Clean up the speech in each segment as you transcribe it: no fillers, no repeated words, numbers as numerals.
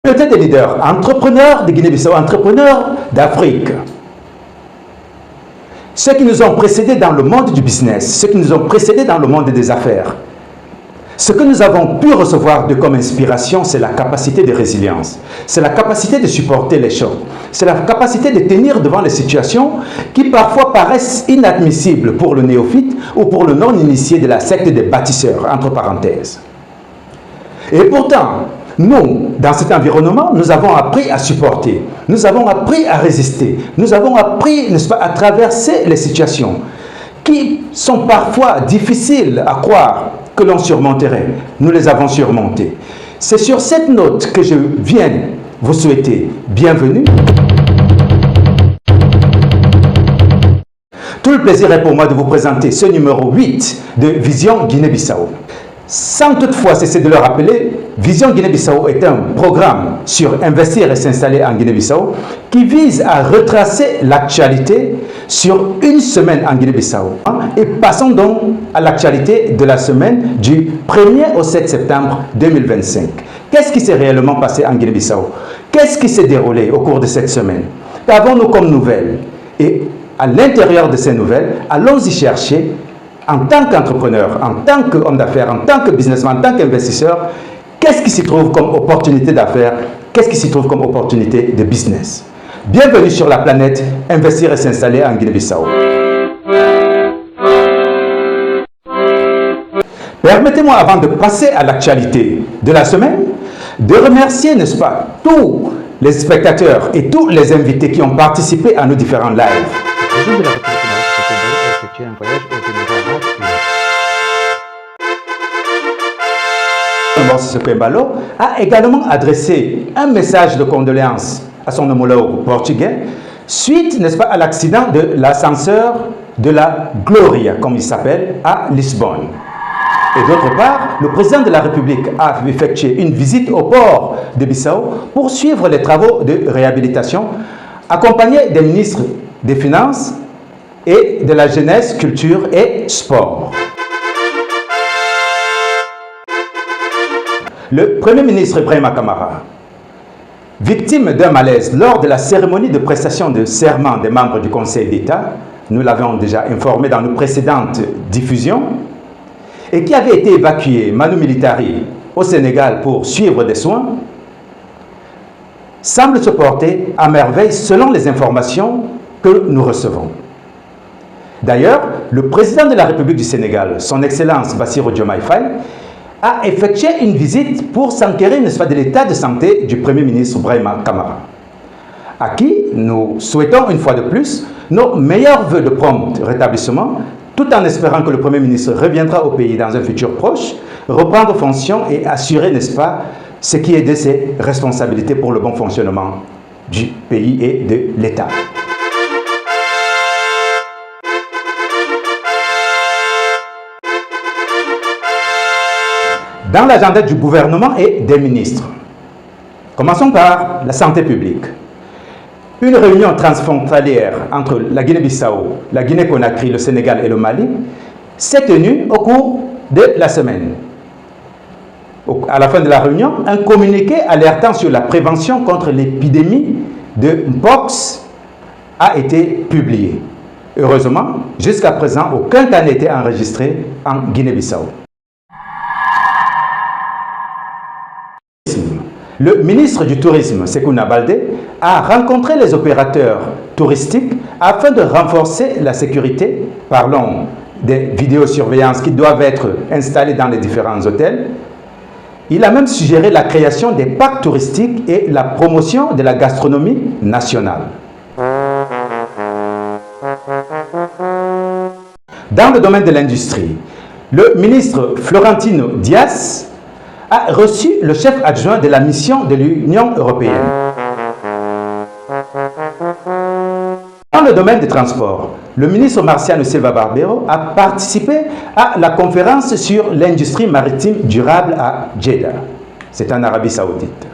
Communauté des leaders, entrepreneurs de Guinée-Bissau, entrepreneurs d'Afrique. Ceux qui nous ont précédés dans le monde du business, ceux qui nous ont précédés dans le monde des affaires. Ce que nous avons pu recevoir de comme inspiration, c'est la capacité de résilience. C'est la capacité de supporter les chocs. C'est la capacité de tenir devant les situations qui parfois paraissent inadmissibles pour le néophyte ou pour le non-initié de la secte des bâtisseurs, entre parenthèses. Et pourtant, nous, dans cet environnement, nous avons appris à supporter, nous avons appris à résister, nous avons appris, n'est-ce pas, à traverser les situations qui sont parfois difficiles à croire que l'on surmonterait. Nous les avons surmontées. C'est sur cette note que je viens vous souhaiter bienvenue. Tout le plaisir est pour moi de vous présenter ce numéro 8 de Vision Guinée-Bissau. Sans toutefois cesser de le rappeler, Vision Guinée-Bissau est un programme sur investir et s'installer en Guinée-Bissau qui vise à retracer l'actualité sur une semaine en Guinée-Bissau. Et passons donc à l'actualité de la semaine du 1er au 7 septembre 2025. Qu'est-ce qui s'est réellement passé en Guinée-Bissau? Qu'est-ce qui s'est déroulé au cours de cette semaine? Qu'avons-nous comme nouvelles? Et à l'intérieur de ces nouvelles, allons-y chercher en tant qu'entrepreneur, en tant qu'homme d'affaires, en tant que businessman, en tant qu'investisseur, qu'est-ce qui s'y trouve comme opportunité d'affaires? Qu'est-ce qui s'y trouve comme opportunité de business? Bienvenue sur la planète Investir et s'installer en Guinée-Bissau. Permettez-moi, avant de passer à l'actualité de la semaine, de remercier, n'est-ce pas, tous les spectateurs et tous les invités qui ont participé à nos différents lives. Mbalo a également adressé un message de condoléances à son homologue portugais suite, n'est-ce pas, à l'accident de l'ascenseur de la Gloria, comme il s'appelle, à Lisbonne. Et d'autre part, le président de la République a effectué une visite au port de Bissau pour suivre les travaux de réhabilitation, accompagné des ministres des Finances et de la Jeunesse, Culture et Sport. Le Premier ministre Brahima Camara, victime d'un malaise lors de la cérémonie de prestation de serment des membres du Conseil d'État, nous l'avions déjà informé dans nos précédentes diffusions, et qui avait été évacué manu militari au Sénégal pour suivre des soins, semble se porter à merveille selon les informations que nous recevons. D'ailleurs, le président de la République du Sénégal, son Excellence Bassirou Diomaye Faye, a effectué une visite pour s'enquérir, n'est-ce pas, de l'état de santé du Premier ministre Brahima Camara, à qui nous souhaitons une fois de plus nos meilleurs vœux de prompt rétablissement, tout en espérant que le Premier ministre reviendra au pays dans un futur proche, reprendre fonction et assurer, n'est-ce pas, ce qui est de ses responsabilités pour le bon fonctionnement du pays et de l'État. Dans l'agenda du gouvernement et des ministres, commençons par la santé publique. Une réunion transfrontalière entre la Guinée-Bissau, la Guinée-Conakry, le Sénégal et le Mali s'est tenue au cours de la semaine. À la fin de la réunion, un communiqué alertant sur la prévention contre l'épidémie de Mpox a été publié. Heureusement, jusqu'à présent, aucun cas n'a été enregistré en Guinée-Bissau. Le ministre du Tourisme, Sekouna Baldé, a rencontré les opérateurs touristiques afin de renforcer la sécurité. Parlons des vidéosurveillances qui doivent être installées dans les différents hôtels. Il a même suggéré la création des parcs touristiques et la promotion de la gastronomie nationale. Dans le domaine de l'industrie, le ministre Florentino Dias a reçu le chef adjoint de la mission de l'Union européenne. Dans le domaine des transports, le ministre Marciano Silva Barbero a participé à la conférence sur l'industrie maritime durable à Jeddah. C'est en Arabie Saoudite.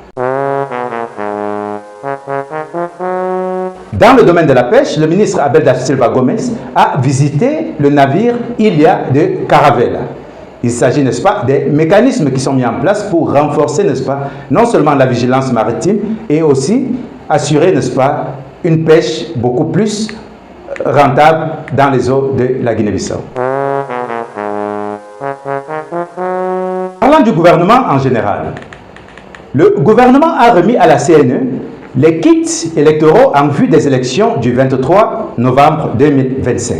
Dans le domaine de la pêche, le ministre Abel da Silva Gomes a visité le navire Ilha de Caravela. Il s'agit, n'est-ce pas, des mécanismes qui sont mis en place pour renforcer, n'est-ce pas, non seulement la vigilance maritime et aussi assurer, n'est-ce pas, une pêche beaucoup plus rentable dans les eaux de la Guinée-Bissau. Parlant du gouvernement en général, le gouvernement a remis à la CNE les kits électoraux en vue des élections du 23 novembre 2025.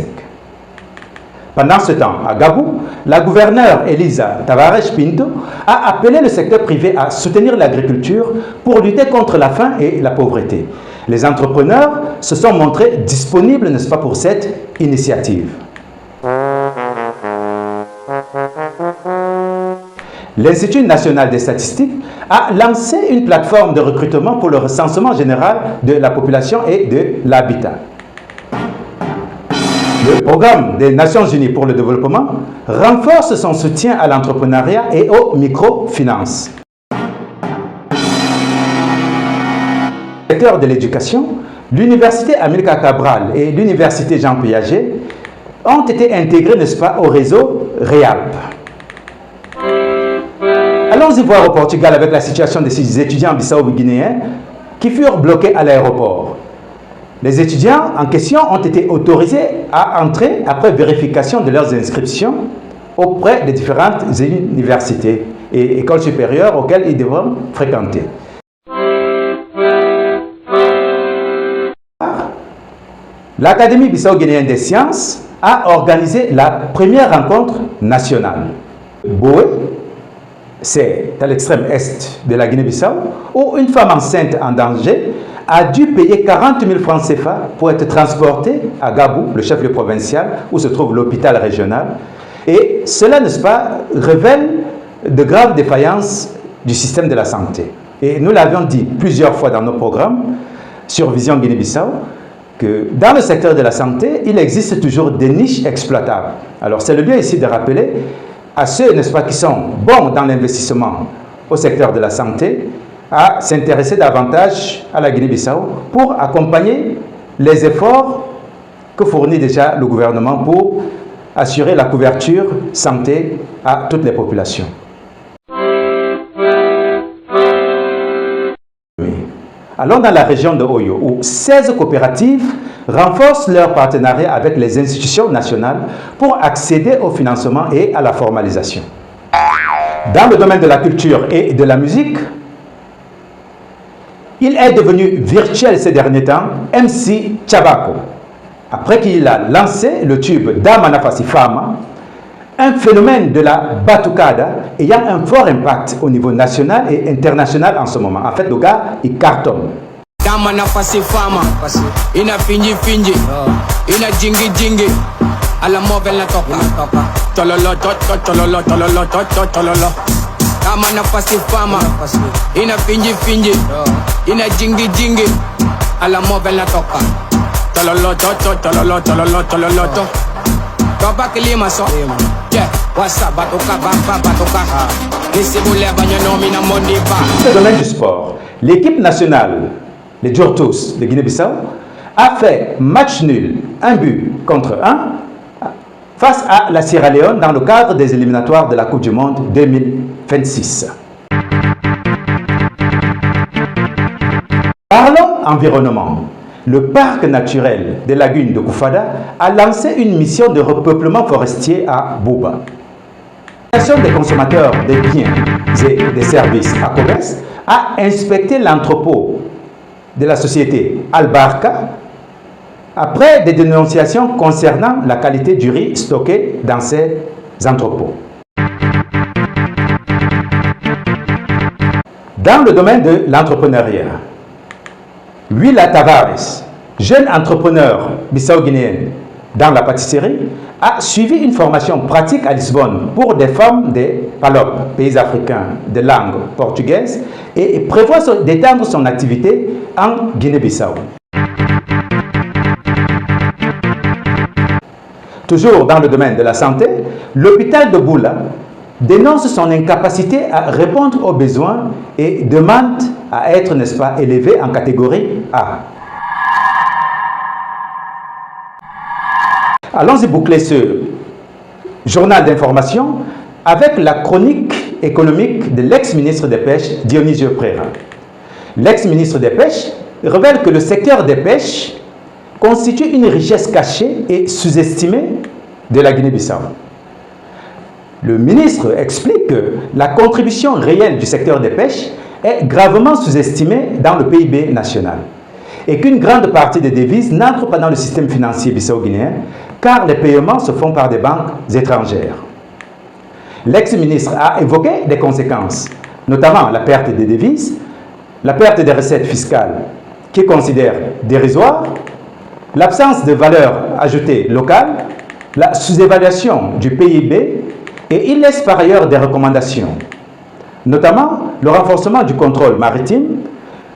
Pendant ce temps, à Gabou, la gouverneure Elisa Tavares Pinto a appelé le secteur privé à soutenir l'agriculture pour lutter contre la faim et la pauvreté. Les entrepreneurs se sont montrés disponibles, n'est-ce pas, pour cette initiative. L'Institut national des statistiques a lancé une plateforme de recrutement pour le recensement général de la population et de l'habitat. Le programme des Nations Unies pour le développement renforce son soutien à l'entrepreneuriat et aux microfinances. Dans le secteur de l'éducation, l'Université Amilcar Cabral et l'Université Jean Piaget ont été intégrés, n'est-ce pas, au réseau REALP. Allons-y voir au Portugal avec la situation des étudiants bissau-guinéens qui furent bloqués à l'aéroport. Les étudiants en question ont été autorisés à entrer après vérification de leurs inscriptions auprès des différentes universités et écoles supérieures auxquelles ils devront fréquenter. L'Académie bissau-guinéenne des sciences a organisé la première rencontre nationale. Boé, c'est à l'extrême est de la Guinée-Bissau, où une femme enceinte en danger a dû payer 40 000 francs CFA pour être transportée à Gabou, le chef-lieu provincial, où se trouve l'hôpital régional. Et cela, n'est-ce pas, révèle de graves défaillances du système de la santé. Et nous l'avions dit plusieurs fois dans nos programmes sur Vision Guinée-Bissau, que dans le secteur de la santé, il existe toujours des niches exploitables. Alors c'est le lieu ici de rappeler à ceux, n'est-ce pas, qui sont bons dans l'investissement au secteur de la santé, à s'intéresser davantage à la Guinée-Bissau pour accompagner les efforts que fournit déjà le gouvernement pour assurer la couverture santé à toutes les populations. Allons dans la région de Oyo, où 16 coopératives renforcent leur partenariat avec les institutions nationales pour accéder au financement et à la formalisation. Dans le domaine de la culture et de la musique, il est devenu virtuel ces derniers temps, MC Chabako, après qu'il a lancé le tube Damanafasi Fama, un phénomène de la batucada ayant un fort impact au niveau national et international en ce moment. En fait, le gars, il cartonne. Damanafasi Fama, ina finji finji, ina jingi jingi, ala mobile na toka, tololo tololo tololo tololo. Damanafasi Fama, ina finji finji, ina jingi jingi, ala mobile na toka, tololo tololo tololo tololo. Dans le domaine du sport, l'équipe nationale, les Djortos de Guinée-Bissau, a fait match nul, 1 but contre 1, face à la Sierra Leone dans le cadre des éliminatoires de la Coupe du Monde 2026. Parlons environnement. Le parc naturel des lagunes de Koufada a lancé une mission de repeuplement forestier à Bouba. L'association des consommateurs des biens et des services à Cobes a inspecté l'entrepôt de la société Albarca après des dénonciations concernant la qualité du riz stocké dans ces entrepôts. Dans le domaine de l'entrepreneuriat, Willa Tavares, jeune entrepreneur bissau-guinéenne dans la pâtisserie, a suivi une formation pratique à Lisbonne pour des femmes des PALOP, pays africains de langue portugaise, et prévoit d'étendre son activité en Guinée-Bissau. Toujours dans le domaine de la santé, l'hôpital de Boula dénonce son incapacité à répondre aux besoins et demande à être, n'est-ce pas, élevé en catégorie A. Allons-y boucler ce journal d'information avec la chronique économique de l'ex-ministre des Pêches, Dionisio Prera. L'ex-ministre des Pêches révèle que le secteur des pêches constitue une richesse cachée et sous-estimée de la Guinée-Bissau. Le ministre explique que la contribution réelle du secteur des pêches est gravement sous-estimée dans le PIB national et qu'une grande partie des devises n'entre pas dans le système financier bissau-guinéen car les paiements se font par des banques étrangères. L'ex-ministre a évoqué des conséquences, notamment la perte des devises, la perte des recettes fiscales qu'il considère dérisoires, l'absence de valeur ajoutée locale, la sous-évaluation du PIB et il laisse par ailleurs des recommandations, notamment le renforcement du contrôle maritime,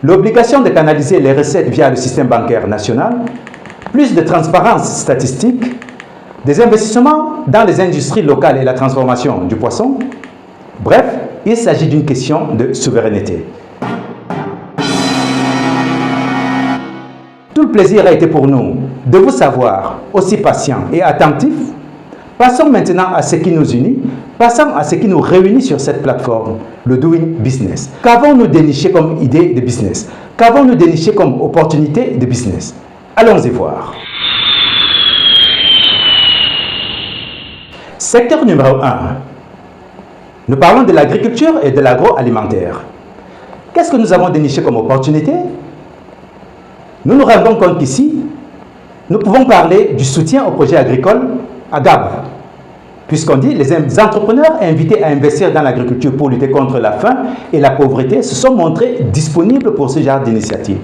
l'obligation de canaliser les recettes via le système bancaire national, plus de transparence statistique, des investissements dans les industries locales et la transformation du poisson. Bref, il s'agit d'une question de souveraineté. Tout le plaisir a été pour nous de vous savoir aussi patient et attentif. Passons maintenant à ce qui nous unit, passons à ce qui nous réunit sur cette plateforme, le Doing Business. Qu'avons-nous déniché comme idée de business? Qu'avons-nous déniché comme opportunité de business? Allons-y voir. Secteur numéro 1. Nous parlons de l'agriculture et de l'agroalimentaire. Qu'est-ce que nous avons déniché comme opportunité? Nous nous rendons compte qu'ici, nous pouvons parler du soutien au projet agricole à Gab, puisqu'on dit les entrepreneurs invités à investir dans l'agriculture pour lutter contre la faim et la pauvreté se sont montrés disponibles pour ce genre d'initiative.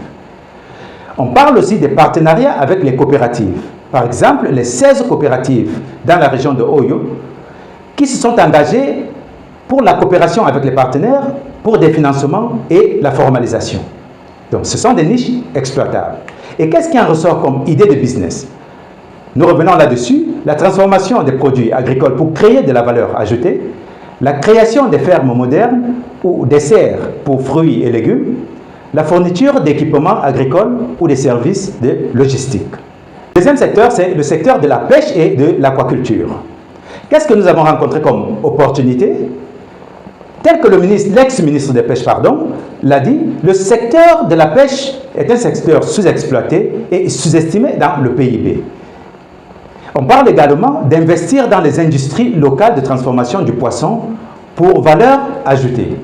On parle aussi des partenariats avec les coopératives. Par exemple, les 16 coopératives dans la région de Oyo qui se sont engagées pour la coopération avec les partenaires pour des financements et la formalisation. Donc, ce sont des niches exploitables. Et qu'est-ce qui en ressort comme idée de business? Nous revenons là-dessus, la transformation des produits agricoles pour créer de la valeur ajoutée, la création des fermes modernes ou des serres pour fruits et légumes, la fourniture d'équipements agricoles ou des services de logistique. Le deuxième secteur, c'est le secteur de la pêche et de l'aquaculture. Qu'est-ce que nous avons rencontré comme opportunité? Tel que l'ex-ministre des Pêches l'a dit, le secteur de la pêche est un secteur sous-exploité et sous-estimé dans le PIB. On parle également d'investir dans les industries locales de transformation du poisson pour valeur ajoutée.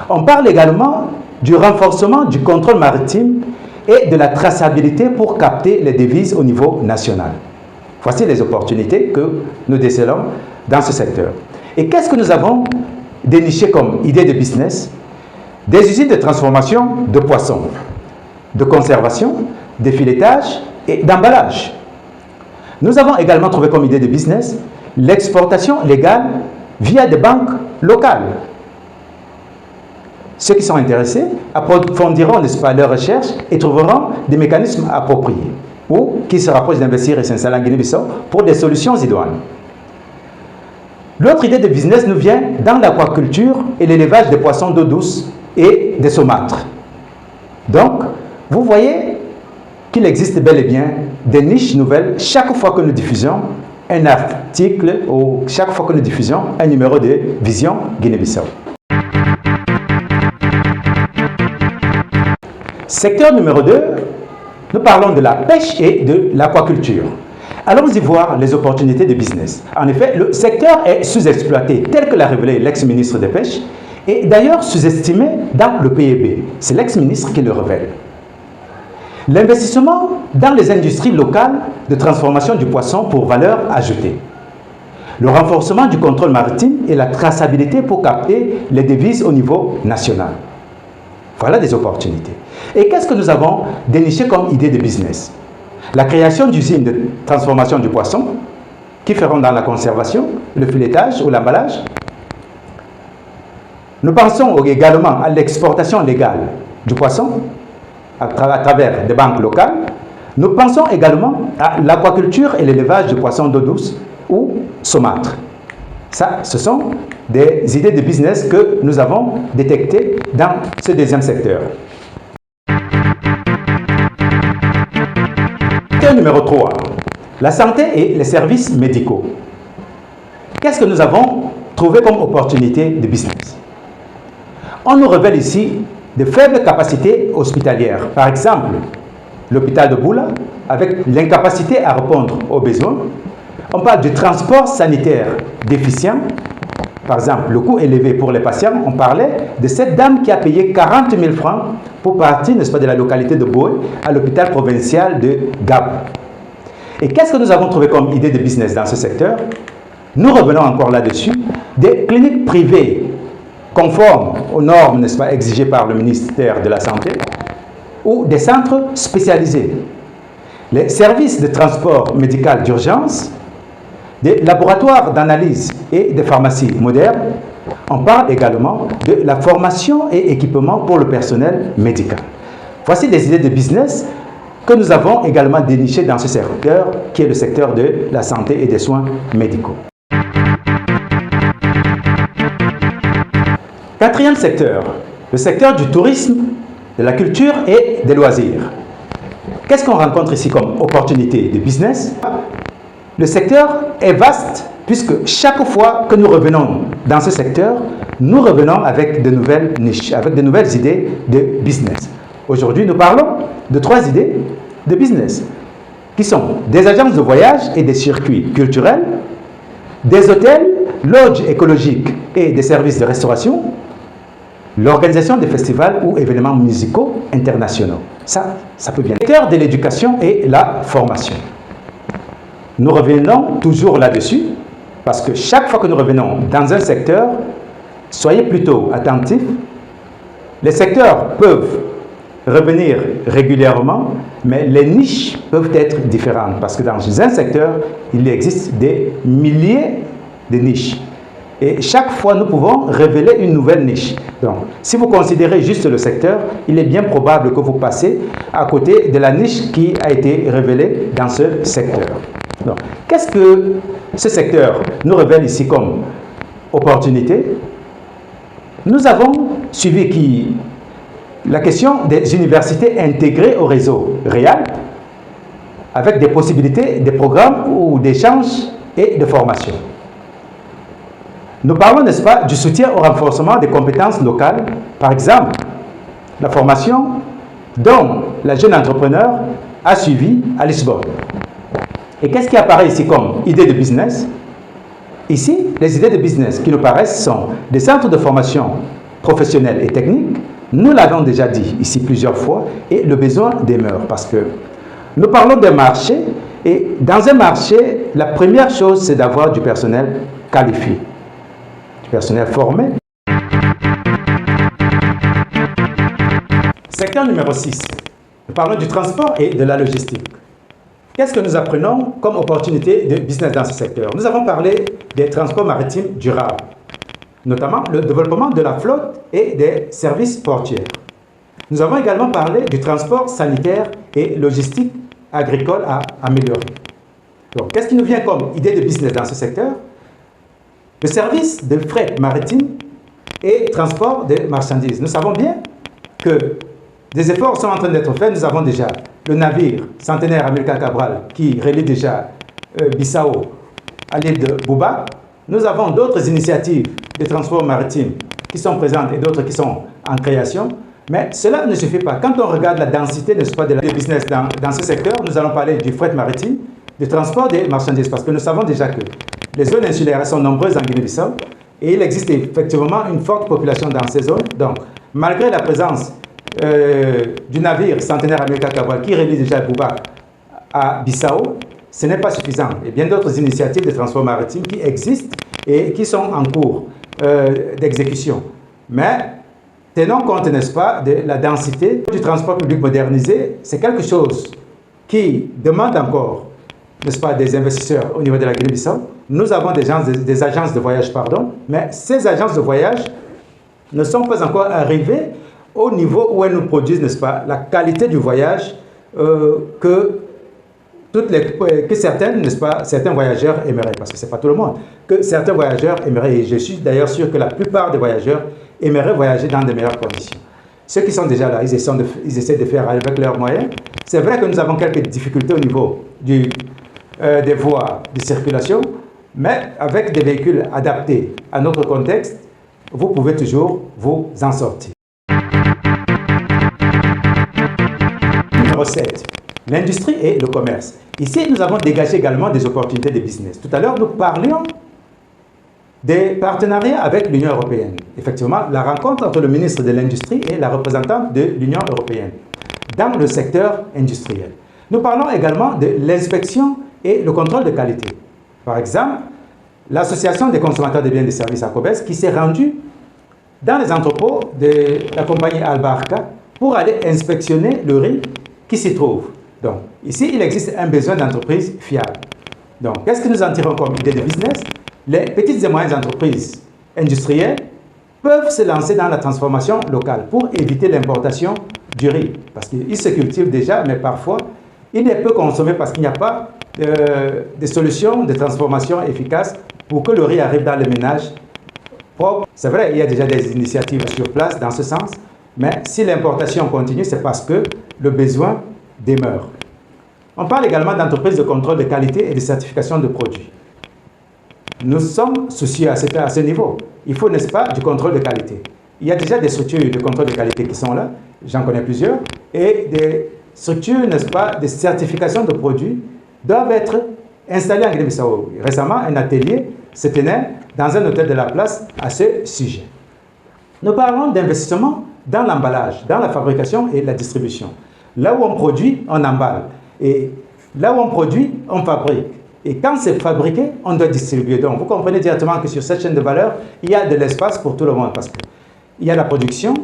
On parle également du renforcement du contrôle maritime et de la traçabilité pour capter les devises au niveau national. Voici les opportunités que nous décelons dans ce secteur. Et qu'est-ce que nous avons déniché comme idée de business? Des usines de transformation de poissons, de conservation, de filetage et d'emballage. Nous avons également trouvé comme idée de business l'exportation légale via des banques locales. Ceux qui sont intéressés approfondiront leurs recherches et trouveront des mécanismes appropriés ou qui se rapprochent d'investir et s'installer en Guinée-Bissau pour des solutions idoines. L'autre idée de business nous vient dans l'aquaculture et l'élevage des poissons d'eau douce et des saumâtres. Donc, vous voyez qu'il existe bel et bien des niches nouvelles chaque fois que nous diffusons un article ou chaque fois que nous diffusons un numéro de Vision Guinée-Bissau. Secteur numéro 2, nous parlons de la pêche et de l'aquaculture. Allons-y voir les opportunités de business. En effet, le secteur est sous-exploité, tel que l'a révélé l'ex-ministre des Pêches, et d'ailleurs sous-estimé dans le PIB. C'est l'ex-ministre qui le révèle. L'investissement dans les industries locales de transformation du poisson pour valeur ajoutée. Le renforcement du contrôle maritime et la traçabilité pour capter les devises au niveau national. Voilà des opportunités. Et qu'est-ce que nous avons déniché comme idée de business? La création d'usines de transformation du poisson qui feront dans la conservation, le filetage ou l'emballage. Nous pensons également à l'exportation légale du poisson à travers des banques locales. Nous pensons également à l'aquaculture et l'élevage de poissons d'eau douce ou saumâtres. Ça, ce sont des idées de business que nous avons détectées dans ce deuxième secteur. Secteur numéro 3, la santé et les services médicaux. Qu'est-ce que nous avons trouvées comme opportunités de business. On nous révèle ici de faibles capacités hospitalières. Par exemple, l'hôpital de Boula, avec l'incapacité à répondre aux besoins. On parle du transport sanitaire déficient. Par exemple, le coût élevé pour les patients. On parlait de cette dame qui a payé 40 000 francs pour partir, n'est-ce pas, de la localité de Boé à l'hôpital provincial de Gab. Et qu'est-ce que nous avons trouvé comme idée de business dans ce secteur? Nous revenons encore là-dessus. Des cliniques privées conformes aux normes, n'est-ce pas, exigées par le ministère de la Santé, ou des centres spécialisés. Les services de transport médical d'urgence, des laboratoires d'analyse et des pharmacies modernes. On parle également de la formation et équipement pour le personnel médical. Voici des idées de business que nous avons également dénichées dans ce secteur, qui est le secteur de la santé et des soins médicaux. Quatrième secteur, le secteur du tourisme, de la culture et des loisirs. Qu'est-ce qu'on rencontre ici comme opportunité de business? Le secteur est vaste puisque chaque fois que nous revenons dans ce secteur, nous revenons avec de nouvelles niches, avec de nouvelles idées de business. Aujourd'hui, nous parlons de 3 idées de business qui sont des agences de voyage et des circuits culturels, des hôtels, lodges écologiques et des services de restauration, l'organisation de festivals ou événements musicaux internationaux. Ça peut bien. Le secteur de l'éducation et la formation. Nous revenons toujours là-dessus, parce que chaque fois que nous revenons dans un secteur, soyez plutôt attentifs. Les secteurs peuvent revenir régulièrement, mais les niches peuvent être différentes, parce que dans un secteur, il existe des milliers de niches. Et chaque fois, nous pouvons révéler une nouvelle niche. Donc, si vous considérez juste le secteur, il est bien probable que vous passez à côté de la niche qui a été révélée dans ce secteur. Qu'est-ce que ce secteur nous révèle ici comme opportunité? Nous avons suivi la question des universités intégrées au réseau réel, avec des possibilités, des programmes ou d'échanges et de formation. Nous parlons, n'est-ce pas, du soutien au renforcement des compétences locales, par exemple, la formation dont la jeune entrepreneur a suivi à Lisbonne. Et qu'est-ce qui apparaît ici comme idée de business? Ici, les idées de business qui nous paraissent sont des centres de formation professionnelle et technique. Nous l'avons déjà dit ici plusieurs fois et le besoin demeure parce que nous parlons d'un marché et dans un marché, la première chose, c'est d'avoir du personnel qualifié, du personnel formé. Secteur numéro 6, nous parlons du transport et de la logistique. Qu'est-ce que nous apprenons comme opportunité de business dans ce secteur? Nous avons parlé des transports maritimes durables, notamment le développement de la flotte et des services portuaires. Nous avons également parlé du transport sanitaire et logistique agricole à améliorer. Donc, qu'est-ce qui nous vient comme idée de business dans ce secteur? Le service de fret maritime et transport de marchandises. Nous savons bien que des efforts sont en train d'être faits. Nous avons déjà le navire centenaire Amilcar Cabral qui relie déjà Bissau à l'île de Bouba. Nous avons d'autres initiatives de transport maritime qui sont présentes et d'autres qui sont en création. Mais cela ne suffit pas. Quand on regarde la densité, n'est-ce pas, de la business dans ce secteur, nous allons parler du fret maritime, du transport des marchandises, parce que nous savons déjà que les zones insulaires sont nombreuses en Guinée-Bissau et il existe effectivement une forte population dans ces zones. Donc, malgré la présence du navire centenaire Amilcar Cabral qui relie déjà Bouba à Bissau, ce n'est pas suffisant. Il y a bien d'autres initiatives de transport maritime qui existent et qui sont en cours d'exécution. Mais tenons compte, n'est-ce pas, de la densité du transport public modernisé. C'est quelque chose qui demande encore, n'est-ce pas, des investisseurs au niveau de la Guinée-Bissau. Nous avons des agences de voyage, mais ces agences de voyage ne sont pas encore arrivées au niveau où elles nous produisent, n'est-ce pas, la qualité du voyage que certains, n'est-ce pas, certains voyageurs aimeraient, parce que ce n'est pas tout le monde, que certains voyageurs aimeraient, et je suis d'ailleurs sûr que la plupart des voyageurs aimeraient voyager dans de meilleures conditions. Ceux qui sont déjà là, ils essaient de faire avec leurs moyens. C'est vrai que nous avons quelques difficultés au niveau des voies de circulation, Mais avec des véhicules adaptés à notre contexte, vous pouvez toujours vous en sortir. Numéro 7. L'industrie et le commerce. Ici, nous avons dégagé également des opportunités de business. Tout à l'heure, nous parlions des partenariats avec l'Union européenne. Effectivement, la rencontre entre le ministre de l'Industrie et la représentante de l'Union européenne dans le secteur industriel. Nous parlons également de l'inspection et le contrôle de qualité. Par exemple, l'Association des consommateurs de biens et services ACOBES qui s'est rendue dans les entrepôts de la compagnie Albarca pour aller inspectionner le riz qui s'y trouve. Donc, ici, il existe un besoin d'entreprise fiable. Donc, qu'est-ce que nous en tirons comme idée de business? Les petites et moyennes entreprises industrielles peuvent se lancer dans la transformation locale pour éviter l'importation du riz. Parce qu'il se cultive déjà, mais parfois, il est peu consommé parce qu'il n'y a pas de solutions de transformation efficaces pour que le riz arrive dans les ménages propres. C'est vrai, il y a déjà des initiatives sur place dans ce sens, mais si l'importation continue, c'est parce que le besoin demeure. On parle également d'entreprises de contrôle de qualité et de certification de produits. Nous sommes soucieux à ce niveau. Il faut, n'est-ce pas, du contrôle de qualité. Il y a déjà des structures de contrôle de qualité qui sont là, j'en connais plusieurs, et des structures, n'est-ce pas, de certification de produits doivent être installées en Guinée-Bissau. Récemment, un atelier se tenait dans un hôtel de la place à ce sujet. Nous parlons d'investissement dans l'emballage, dans la fabrication et la distribution. Là où on produit, on emballe. Et là où on produit, on fabrique. Et quand c'est fabriqué, on doit distribuer. Donc, vous comprenez directement que sur cette chaîne de valeur, il y a de l'espace pour tout le monde. Parce qu'il y a la production,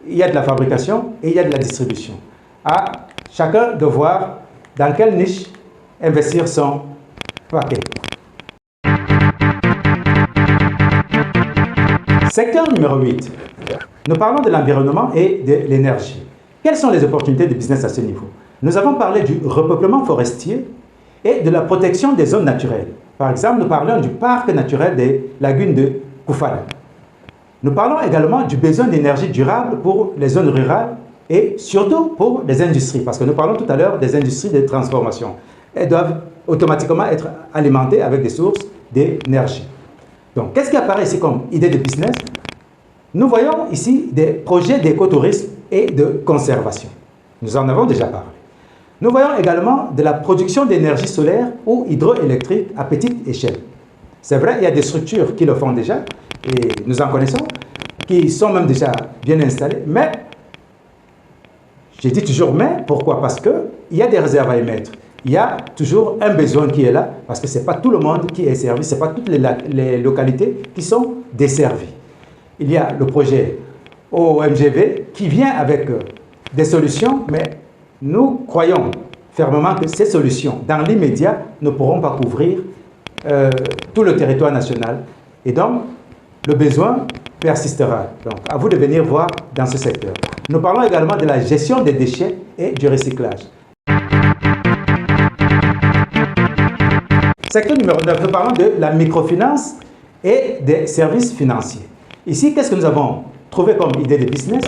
il y a de la fabrication et il y a de la distribution. À chacun de voir dans quelle niche investir son paquet. Secteur numéro 8. Nous parlons de l'environnement et de l'énergie. Quelles sont les opportunités de business à ce niveau? Nous avons parlé du repeuplement forestier et de la protection des zones naturelles. Par exemple, nous parlons du parc naturel des lagunes de Koufala. Nous parlons également du besoin d'énergie durable pour les zones rurales et surtout pour les industries, parce que nous parlons tout à l'heure des industries de transformation. Elles doivent automatiquement être alimentées avec des sources d'énergie. Donc, qu'est-ce qui apparaît ici comme idée de business? Nous voyons ici des projets d'écotourisme et de conservation. Nous en avons déjà parlé. Nous voyons également de la production d'énergie solaire ou hydroélectrique à petite échelle. C'est vrai, il y a des structures qui le font déjà, et nous en connaissons, qui sont même déjà bien installées, mais, je dis toujours mais, pourquoi? Parce qu'il y a des réserves à émettre. Il y a toujours un besoin qui est là, parce que ce n'est pas tout le monde qui est servi, ce n'est pas toutes les localités qui sont desservies. Il y a le projet OMGV qui vient avec des solutions, mais nous croyons fermement que ces solutions, dans l'immédiat, ne pourront pas couvrir tout le territoire national. Et donc, le besoin persistera. Donc, à vous de venir voir dans ce secteur. Nous parlons également de la gestion des déchets et du recyclage. Secteur numéro 9, nous parlons de la microfinance et des services financiers. Ici, qu'est-ce que nous avons trouvé comme idée de business?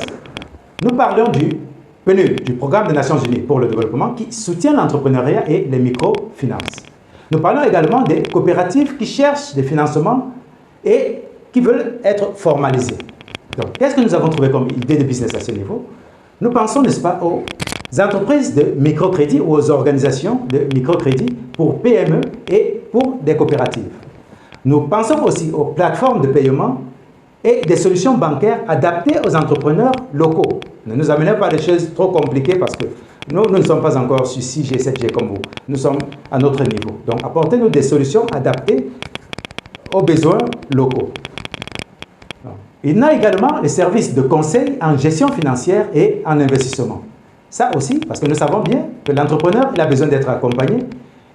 Nous parlons du PNUD, du Programme des Nations Unies pour le développement, qui soutient l'entrepreneuriat et les microfinances. Nous parlons également des coopératives qui cherchent des financements et qui veulent être formalisées. Donc, qu'est-ce que nous avons trouvé comme idée de business à ce niveau? Nous pensons, n'est-ce pas, aux entreprises de microcrédit ou aux organisations de microcrédit pour PME et pour des coopératives. Nous pensons aussi aux plateformes de paiement et des solutions bancaires adaptées aux entrepreneurs locaux. Ne nous amenez pas des choses trop compliquées parce que nous ne sommes pas encore sur 6G, 7G comme vous. Nous sommes à notre niveau. Donc, apportez-nous des solutions adaptées aux besoins locaux. Il y a également les services de conseil en gestion financière et en investissement. Ça aussi, parce que nous savons bien que l'entrepreneur, il a besoin d'être accompagné,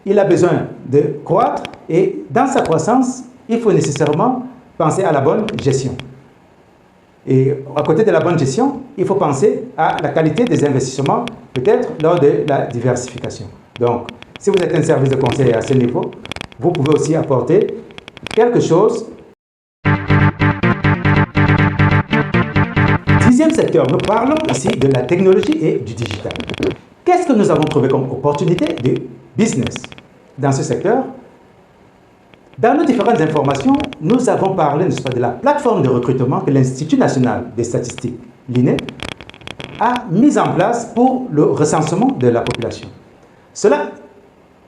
il a besoin de croître et dans sa croissance, il faut nécessairement penser à la bonne gestion. Et à côté de la bonne gestion, il faut penser à la qualité des investissements, peut-être lors de la diversification. Donc, si vous êtes un service de conseil à ce niveau, vous pouvez aussi apporter quelque chose. Dixième secteur, nous parlons ici de la technologie et du digital. Qu'est-ce que nous avons trouvé comme opportunité de business dans ce secteur? Dans nos différentes informations, nous avons parlé, n'est-ce pas, de la plateforme de recrutement que l'Institut national des statistiques, l'INE, a mise en place pour le recensement de la population. Cela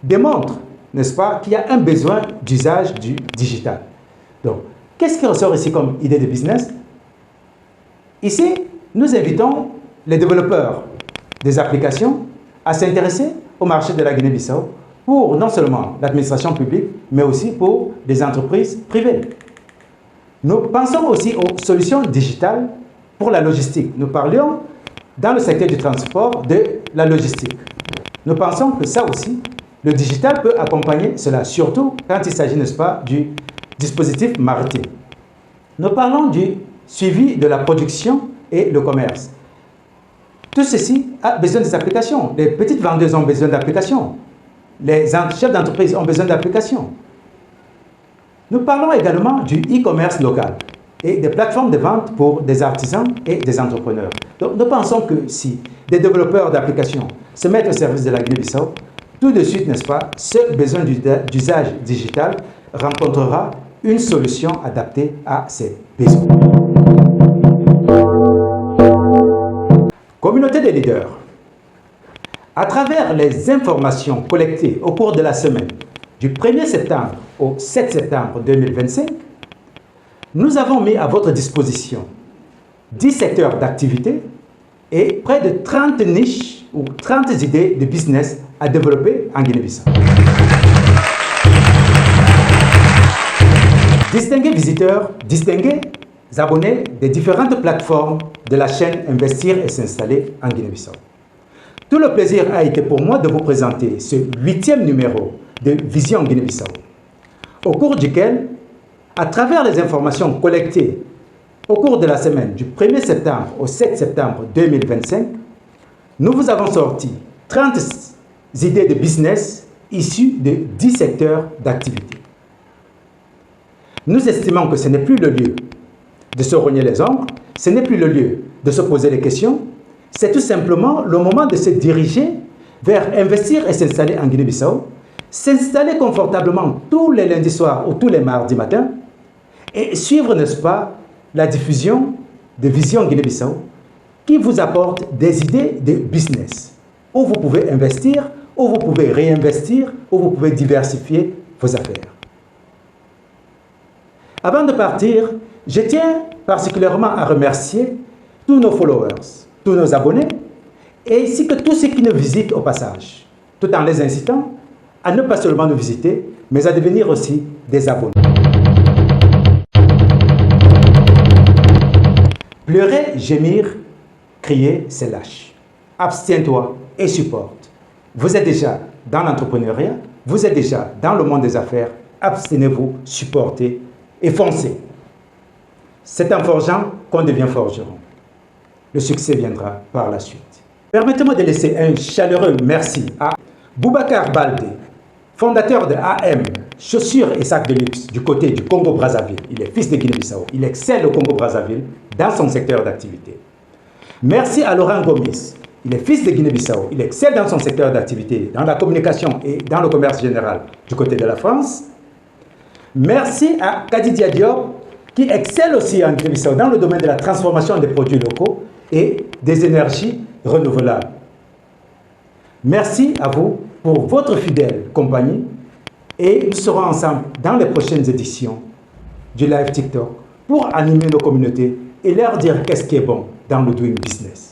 démontre, n'est-ce pas, qu'il y a un besoin d'usage du digital. Donc, qu'est-ce qui ressort ici comme idée de business? Ici, nous invitons les développeurs des applications à s'intéresser au marché de la Guinée-Bissau pour non seulement l'administration publique, mais aussi pour des entreprises privées. Nous pensons aussi aux solutions digitales pour la logistique. Nous parlions dans le secteur du transport de la logistique. Nous pensons que ça aussi, le digital peut accompagner cela, surtout quand il s'agit, n'est-ce pas, du dispositif maritime. Nous parlons du suivi de la production et le commerce. Tout ceci a besoin des applications. Les petites vendeuses ont besoin d'applications. Les chefs d'entreprise ont besoin d'applications. Nous parlons également du e-commerce local et des plateformes de vente pour des artisans et des entrepreneurs. Donc, nous pensons que si des développeurs d'applications se mettent au service de la Guinée-Bissau, tout de suite, n'est-ce pas, ce besoin d'usage digital rencontrera une solution adaptée à ces besoins. Communauté des leaders. À travers les informations collectées au cours de la semaine du 1er septembre au 7 septembre 2025, nous avons mis à votre disposition 10 secteurs d'activité et près de 30 niches ou 30 idées de business à développer en Guinée-Bissau. Distingués visiteurs, distingués abonnés des différentes plateformes de la chaîne Investir et s'installer en Guinée-Bissau. Tout le plaisir a été pour moi de vous présenter ce 8e numéro de Vision Guinée-Bissau, au cours duquel, à travers les informations collectées au cours de la semaine du 1er septembre au 7 septembre 2025, nous vous avons sorti 30 idées de business issues de 10 secteurs d'activité. Nous estimons que ce n'est plus le lieu de se rogner les ongles, ce n'est plus le lieu de se poser des questions, c'est tout simplement le moment de se diriger vers investir et s'installer en Guinée-Bissau, s'installer confortablement tous les lundis soirs ou tous les mardis matins et suivre, n'est-ce pas, la diffusion de Vision Guinée-Bissau qui vous apporte des idées de business où vous pouvez investir, où vous pouvez réinvestir, où vous pouvez diversifier vos affaires. Avant de partir, je tiens particulièrement à remercier tous nos followers, tous nos abonnés, ainsi que tous ceux qui nous visitent au passage, tout en les incitant à ne pas seulement nous visiter, mais à devenir aussi des abonnés. Pleurer, gémir, crier, c'est lâche. Abstiens-toi et supporte. Vous êtes déjà dans l'entrepreneuriat, vous êtes déjà dans le monde des affaires, abstenez-vous, supportez et foncez. C'est en forgeant qu'on devient forgeron. Le succès viendra par la suite. Permettez-moi de laisser un chaleureux merci à Boubacar Baldé, fondateur de AM, chaussures et sacs de luxe du côté du Congo-Brazzaville. Il est fils de Guinée-Bissau. Il excelle au Congo-Brazzaville dans son secteur d'activité. Merci à Laurent Gomis. Il est fils de Guinée-Bissau. Il excelle dans son secteur d'activité, dans la communication et dans le commerce général du côté de la France. Merci à Kadidia Diop, qui excelle aussi en Guinée-Bissau dans le domaine de la transformation des produits locaux et des énergies renouvelables. Merci à vous pour votre fidèle compagnie et nous serons ensemble dans les prochaines éditions du live TikTok pour animer nos communautés et leur dire qu'est-ce qui est bon dans le doing business.